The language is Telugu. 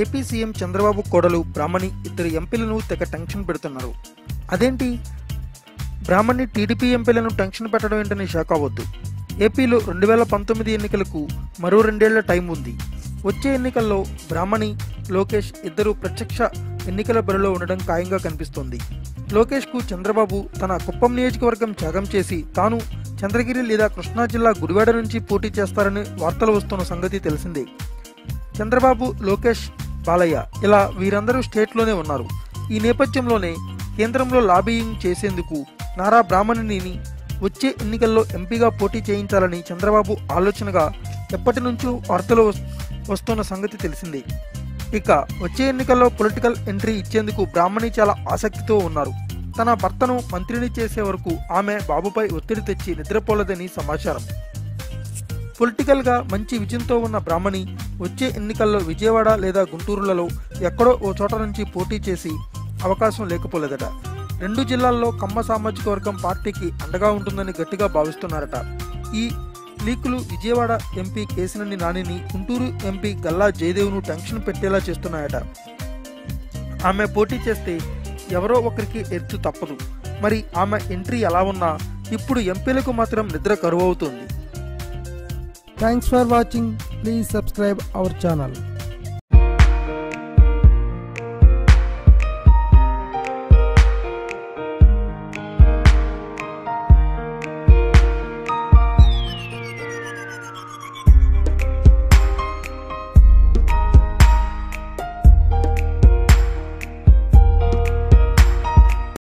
ఏపీ సీఎం చంద్రబాబు కోడలు బ్రాహ్మణి ఇద్దరు ఎంపీలను తెగ టెన్షన్ పెడుతున్నారు. అదేంటి, బ్రాహ్మణి టీడీపీ ఎంపీలను టెన్షన్ పెట్టడం ఏంటని షాక్ అవ్వద్దు. ఏపీలో 2019 ఎన్నికలకు మరో 2 ఏళ్ల టైం ఉంది. వచ్చే ఎన్నికల్లో బ్రాహ్మణి, లోకేష్ ఇద్దరు ప్రత్యక్ష ఎన్నికల బరిలో ఉండడం ఖాయంగా కనిపిస్తోంది. లోకేష్కు చంద్రబాబు తన కుప్పం నియోజకవర్గం త్యాగం చేసి తాను చంద్రగిరి లేదా కృష్ణా జిల్లా గుడివాడ నుంచి పోటీ చేస్తారని వార్తలు వస్తున్న సంగతి తెలిసిందే. చంద్రబాబు, లోకేష్, బాలయ్య ఇలా వీరందరూ స్టేట్లోనే ఉన్నారు. ఈ నేపథ్యంలోనే కేంద్రంలో లాబీయింగ్ చేసేందుకు నారా బ్రాహ్మణిని వచ్చే ఎన్నికల్లో ఎంపీగా పోటీ చేయించాలని చంద్రబాబు ఆలోచనగా ఎప్పటి నుంచో వార్తలు వస్తున్న సంగతి తెలిసిందే. ఇక వచ్చే ఎన్నికల్లో పొలిటికల్ ఎంట్రీ ఇచ్చేందుకు బ్రాహ్మణి చాలా ఆసక్తితో ఉన్నారు. తన భర్తను మంత్రిని చేసే వరకు ఆమె బాబుపై ఒత్తిడి తెచ్చి నిద్రపోలేదని సమాచారం. పొలిటికల్గా మంచి విజయంతో ఉన్న బ్రాహ్మణి వచ్చే ఎన్నికల్లో విజయవాడ లేదా గుంటూరులలో ఎక్కడో ఓ చోట నుంచి పోటీ చేసి అవకాశం లేకపోలేదట. 2 జిల్లాల్లో కమ్మ సామాజిక వర్గం పార్టీకి అండగా ఉంటుందని గట్టిగా భావిస్తున్నారట. ఈ లీకులు విజయవాడ ఎంపీ కేశినేని నానిని, గుంటూరు ఎంపీ గల్లా జయదేవ్ను టెన్షన్ పెట్టేలా చేస్తున్నాయట. ఆమె పోటీ చేస్తే ఎవరో ఒకరికి ఎర్చు తప్పదు. మరి ఆమె ఎంట్రీ ఎలా ఉన్నా ఇప్పుడు ఎంపీలకు మాత్రం నిద్ర కరువవుతోంది. Thanks for watching. Please subscribe our channel.